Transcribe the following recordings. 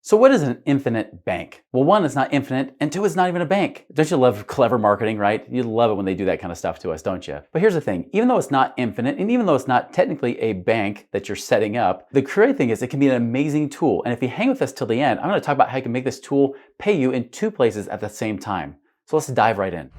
So what is an infinite bank? Well, one, it's not infinite, and two, it's not even a bank. Don't you love clever marketing, right? You love it when they do that kind of stuff to us, don't you? But here's the thing, even though it's not infinite, and even though it's not technically a bank that you're setting up, the great thing is it can be an amazing tool. And if you hang with us till the end, I'm gonna talk about how you can make this tool pay you in two places at the same time. So let's dive right in.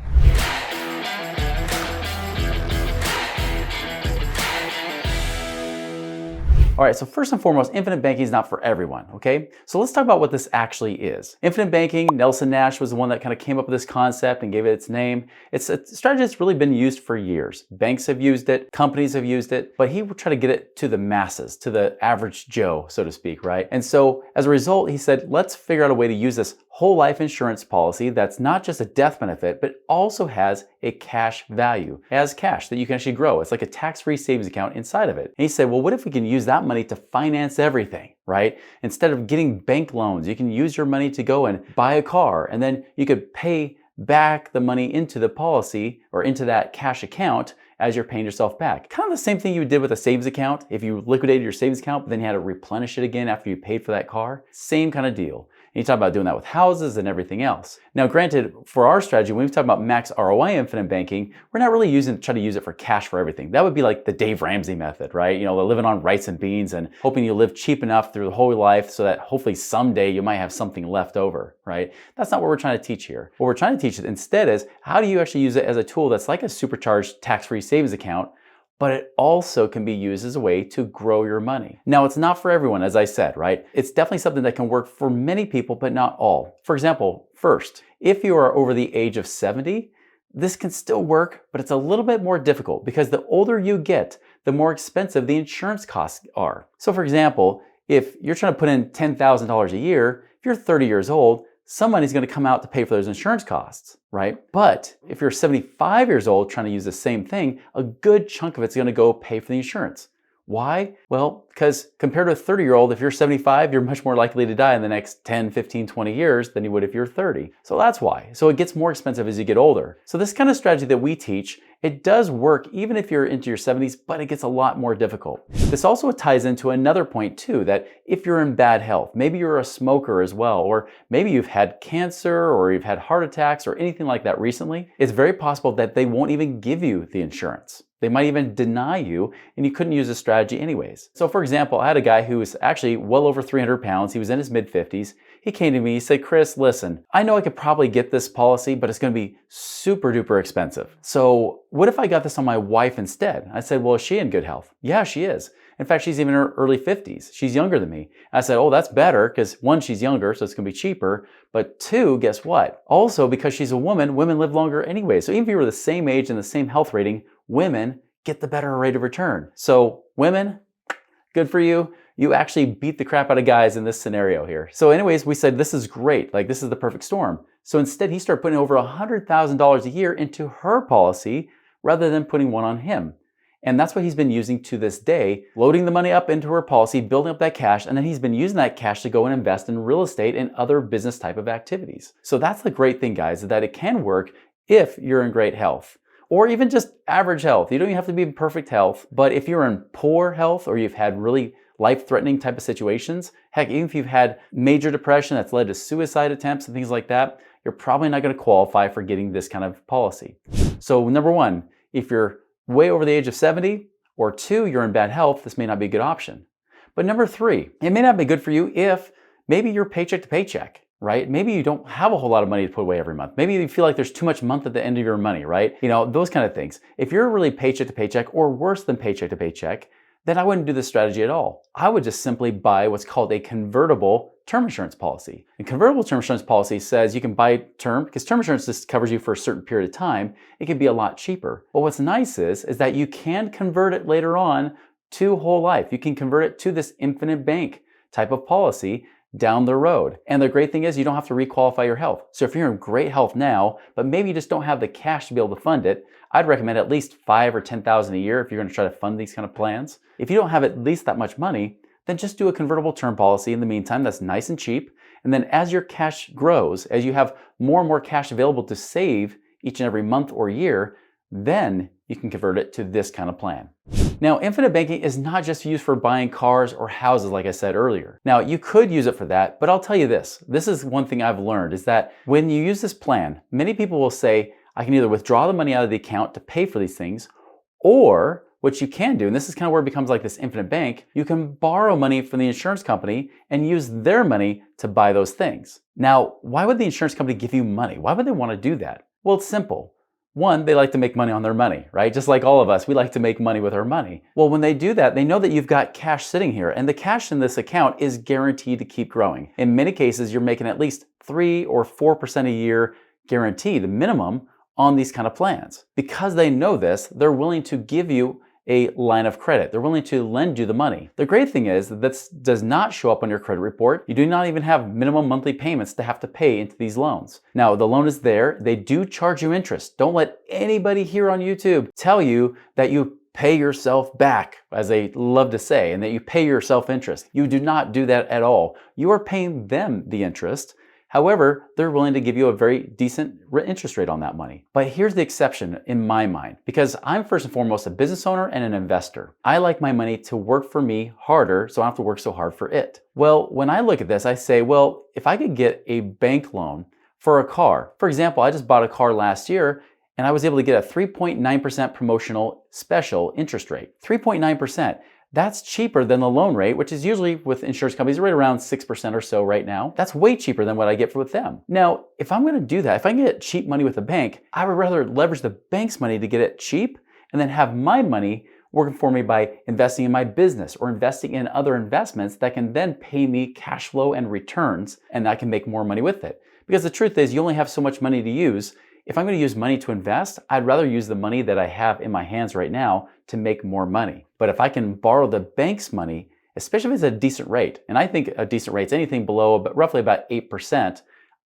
All right, so first and foremost, infinite banking is not for everyone, okay? So let's talk about what this actually is. Infinite banking, Nelson Nash was the one that kind of came up with this concept and gave it its name. It's a strategy that's really been used for years. Banks have used it, companies have used it, but he would try to get it to the masses, to the average Joe, so to speak, right? And so as a result, he said, let's figure out a way to use this whole life insurance policy that's not just a death benefit, but also has a cash value. It has cash that you can actually grow. It's like a tax-free savings account inside of it. And he said, well, what if we can use that money to finance everything, right? Instead of getting bank loans, you can use your money to go and buy a car, and then you could pay back the money into the policy or into that cash account as you're paying yourself back. Kind of the same thing you did with a savings account. If you liquidated your savings account, but then you had to replenish it again after you paid for that car, same kind of deal. And you talk about doing that with houses and everything else. Now, granted, for our strategy, when we talk about max ROI infinite banking, we're not really trying to use it for cash for everything. That would be like the Dave Ramsey method, right? You know, living on rice and beans and hoping you live cheap enough through the whole life so that hopefully someday you might have something left over, right? That's not what we're trying to teach here. What we're trying to teach instead is how do you actually use it as a tool that's like a supercharged tax-free savings account, but it also can be used as a way to grow your money. Now, it's not for everyone, as I said, right? It's definitely something that can work for many people, but not all. For example, first, if you are over the age of 70, this can still work, but it's a little bit more difficult because the older you get, the more expensive the insurance costs are. So for example, if you're trying to put in $10,000 a year, if you're 30 years old, some money's going to come out to pay for those insurance costs, right? But if you're 75 years old trying to use the same thing, a good chunk of it's going to go pay for the insurance. Why? Well, because compared to a 30-year-old, if you're 75, you're much more likely to die in the next 10, 15, 20 years than you would if you're 30. So that's why. So it gets more expensive as you get older. So this kind of strategy that we teach, it does work even if you're into your 70s, but it gets a lot more difficult. This also ties into another point too, that if you're in bad health, maybe you're a smoker as well, or maybe you've had cancer or you've had heart attacks or anything like that recently, it's very possible that they won't even give you the insurance. They might even deny you, and you couldn't use this strategy anyways. So for example, I had a guy who was actually well over 300 pounds. He was in his mid-50s. He came to me, he said, Chris, listen, I know I could probably get this policy, but it's gonna be super duper expensive. So what if I got this on my wife instead? I said, well, is she in good health? Yeah, she is. In fact, she's even in her early 50s. She's younger than me. I said, oh, that's better because one, she's younger, so it's gonna be cheaper. But two, guess what? Also, because she's a woman, women live longer anyway. So even if you were the same age and the same health rating, women get the better rate of return. So women, good for you. You actually beat the crap out of guys in this scenario here. So anyways, we said, this is great. Like, this is the perfect storm. So instead, he started putting over $100,000 a year into her policy rather than putting one on him. And that's what he's been using to this day, loading the money up into her policy, building up that cash, and then he's been using that cash to go and invest in real estate and other business type of activities. So that's the great thing, guys, that it can work if you're in great health. Or even just average health. You don't even have to be in perfect health, but if you're in poor health or you've had really life-threatening type of situations, heck, even if you've had major depression that's led to suicide attempts and things like that, you're probably not going to qualify for getting this kind of policy. So number one, if you're way over the age of 70, or two, you're in bad health, this may not be a good option. But number three, it may not be good for you if maybe you're paycheck to paycheck. Right? Maybe you don't have a whole lot of money to put away every month. Maybe you feel like there's too much month at the end of your money, right? You know, those kind of things. If you're really paycheck to paycheck or worse than paycheck to paycheck, then I wouldn't do this strategy at all. I would just simply buy what's called a convertible term insurance policy. A convertible term insurance policy says you can buy term, because term insurance just covers you for a certain period of time. It can be a lot cheaper. But what's nice is that you can convert it later on to whole life. You can convert it to this infinite bank type of policy down the road. And the great thing is you don't have to requalify your health. So if you're in great health now, but maybe you just don't have the cash to be able to fund it, I'd recommend at least $5,000 or $10,000 a year if you're going to try to fund these kind of plans. If you don't have at least that much money, then just do a convertible term policy in the meantime that's nice and cheap. And then as your cash grows, as you have more and more cash available to save each and every month or year, then you can convert it to this kind of plan. Now, infinite banking is not just used for buying cars or houses like I said earlier. Now, you could use it for that, but I'll tell you this is one thing I've learned is that when you use this plan, many people will say, I can either withdraw the money out of the account to pay for these things, or what you can do, and this is kind of where it becomes like this infinite bank, you can borrow money from the insurance company and use their money to buy those things. Now, why would the insurance company give you money? Why would they want to do that? Well, it's simple. One, they like to make money on their money, right? Just like all of us, we like to make money with our money. Well, when they do that, they know that you've got cash sitting here, and the cash in this account is guaranteed to keep growing. In many cases, you're making at least 3 or 4% a year guaranteed, the minimum, on these kind of plans. Because they know this, they're willing to give you a line of credit. They're willing to lend you the money. The great thing is that this does not show up on your credit report. You do not even have minimum monthly payments to have to pay into these loans. Now, the loan is there. They do charge you interest. Don't let anybody here on YouTube tell you that you pay yourself back, as they love to say, and that you pay yourself interest. You do not do that at all. You are paying them the interest. However, they're willing to give you a very decent interest rate on that money. But here's the exception in my mind, because I'm first and foremost a business owner and an investor. I like my money to work for me harder, so I don't have to work so hard for it. Well, when I look at this, I say, well, if I could get a bank loan for a car, for example, I just bought a car last year and I was able to get a 3.9% promotional special interest rate. 3.9%. That's cheaper than the loan rate, which is usually with insurance companies right around 6% or so right now. That's way cheaper than what I get with them. Now, if I'm going to do that, if I can get cheap money with a bank, I would rather leverage the bank's money to get it cheap and then have my money working for me by investing in my business or investing in other investments that can then pay me cash flow and returns, and I can make more money with it. Because the truth is, you only have so much money to use. If I'm going to use money to invest, I'd rather use the money that I have in my hands right now to make more money. But if I can borrow the bank's money, especially if it's a decent rate, and I think a decent rate is anything below but roughly about 8%,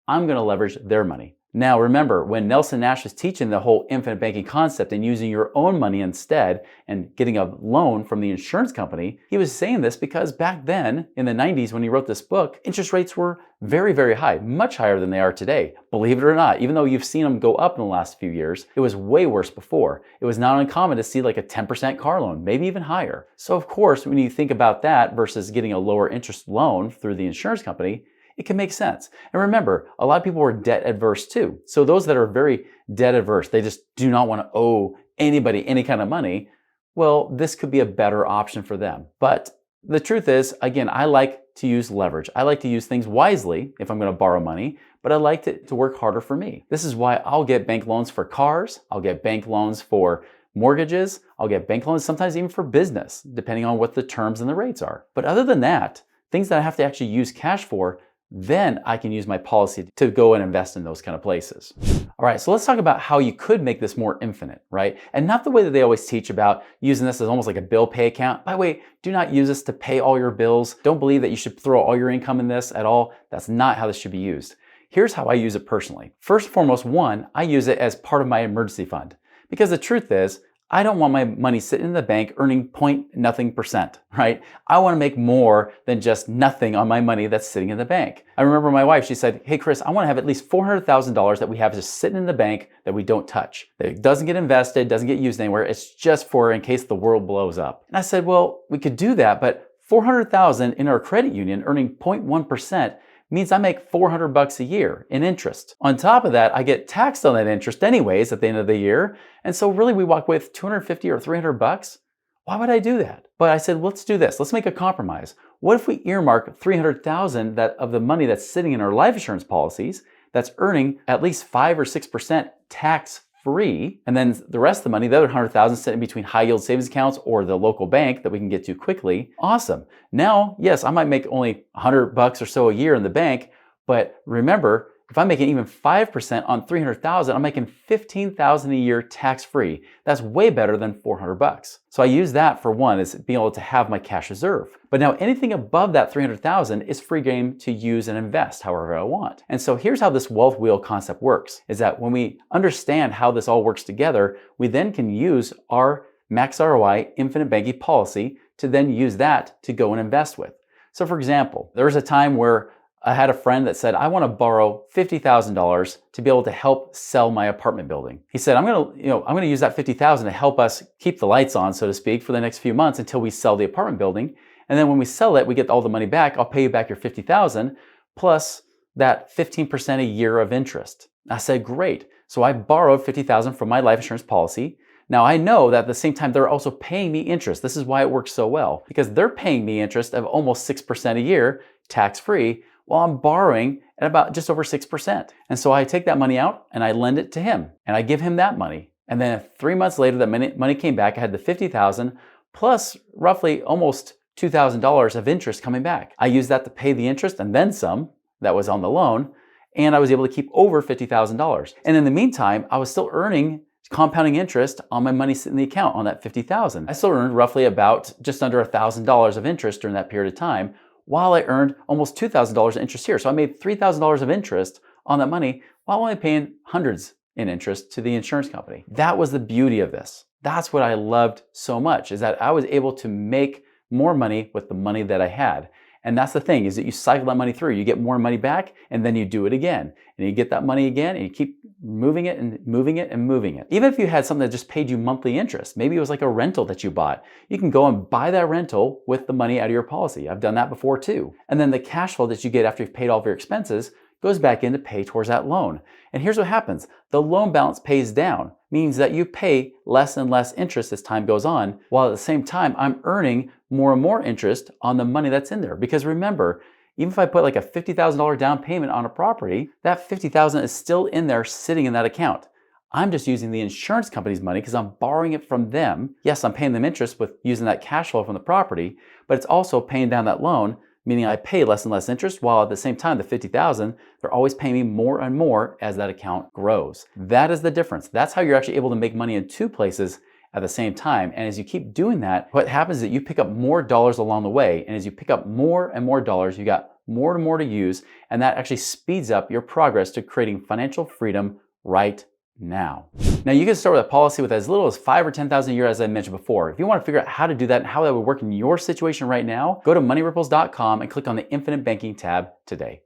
I'm going to leverage their money. Now remember, when Nelson Nash was teaching the whole infinite banking concept and using your own money instead and getting a loan from the insurance company, he was saying this because back then, in the 90s when he wrote this book, interest rates were very, very high, much higher than they are today. Believe it or not, even though you've seen them go up in the last few years, it was way worse before. It was not uncommon to see like a 10% car loan, maybe even higher. So of course, when you think about that versus getting a lower interest loan through the insurance company, it can make sense. And remember, a lot of people are debt adverse too. So those that are very debt adverse, they just do not want to owe anybody any kind of money. Well, this could be a better option for them. But the truth is, again, I like to use leverage. I like to use things wisely if I'm going to borrow money, but I like to work harder for me. This is why I'll get bank loans for cars. I'll get bank loans for mortgages. I'll get bank loans sometimes even for business, depending on what the terms and the rates are. But other than that, things that I have to actually use cash for, then I can use my policy to go and invest in those kind of places. All right, so let's talk about how you could make this more infinite, right? And not the way that they always teach about using this as almost like a bill pay account. By the way, do not use this to pay all your bills. Don't believe that you should throw all your income in this at all. That's not how this should be used. Here's how I use it personally. First and foremost, one, I use it as part of my emergency fund. Because the truth is, I don't want my money sitting in the bank earning nothing percent, right? I want to make more than just nothing on my money that's sitting in the bank. I remember my wife, she said, hey Chris, I want to have at least $400,000 that we have just sitting in the bank that we don't touch. It doesn't get invested, doesn't get used anywhere. It's just for in case the world blows up. And I said, well, we could do that, but $400,000 in our credit union earning 0.1% means I make $400 a year in interest. On top of that, I get taxed on that interest anyways at the end of the year. And so really we walk away with $250 or $300. Why would I do that? But I said, let's do this. Let's make a compromise. What if we earmark $300,000 that of the money that's sitting in our life insurance policies that's earning at least 5 or 6% tax free, and then the rest of the money, the other 100,000 sitting between high yield savings accounts or the local bank that we can get to quickly. Awesome. Now, yes, I might make only $100 or so a year in the bank, but remember, if I'm making even 5% on 300,000, I'm making 15,000 a year tax free. That's way better than $400. So I use that for one, is being able to have my cash reserve. But now anything above that 300,000 is free game to use and invest however I want. And so here's how this wealth wheel concept works, is that when we understand how this all works together, we then can use our max ROI infinite banking policy to then use that to go and invest with. So for example, there was a time where I had a friend that said, I want to borrow $50,000 to be able to help sell my apartment building. He said, I'm going to use that $50,000 to help us keep the lights on, so to speak, for the next few months until we sell the apartment building. And then when we sell it, we get all the money back. I'll pay you back your $50,000 plus that 15% a year of interest. I said, great. So I borrowed $50,000 from my life insurance policy. Now I know that at the same time, they're also paying me interest. This is why it works so well, because they're paying me interest of almost 6% a year, tax-free, while I'm borrowing at about just over 6%. And so I take that money out and I lend it to him and I give him that money. And then 3 months later, that money came back. I had the $50,000 plus roughly almost $2,000 of interest coming back. I used that to pay the interest and then some that was on the loan. And I was able to keep over $50,000. And in the meantime, I was still earning compounding interest on my money sitting in the account on that $50,000. I still earned roughly about just under $1,000 of interest during that period of time, while I earned almost $2,000 of interest here. So I made $3,000 of interest on that money while only paying hundreds in interest to the insurance company. That was the beauty of this. That's what I loved so much, is that I was able to make more money with the money that I had. And that's the thing, is that you cycle that money through. You get more money back and then you do it again. And you get that money again and you keep moving it and moving it and moving it. Even if you had something that just paid you monthly interest, maybe it was like a rental that you bought, you can go and buy that rental with the money out of your policy. I've done that before too. And then the cash flow that you get after you've paid all of your expenses goes back in to pay towards that loan. And here's what happens. The loan balance pays down, means that you pay less and less interest as time goes on, while at the same time, I'm earning more and more interest on the money that's in there. Because remember, even if I put like a $50,000 down payment on a property, that $50,000 is still in there sitting in that account. I'm just using the insurance company's money because I'm borrowing it from them. Yes, I'm paying them interest with using that cash flow from the property, but it's also paying down that loan, meaning I pay less and less interest, while at the same time, the $50,000, they're always paying me more and more as that account grows. That is the difference. That's how you're actually able to make money in two places at the same time. And as you keep doing that, what happens is that you pick up more dollars along the way. And as you pick up more and more dollars, you got more and more to use. And that actually speeds up your progress to creating financial freedom right now. Now you can start with a policy with as little as $5,000 or $10,000 a year, as I mentioned before. If you want to figure out how to do that and how that would work in your situation right now, go to moneyripples.com and click on the Infinite Banking tab today.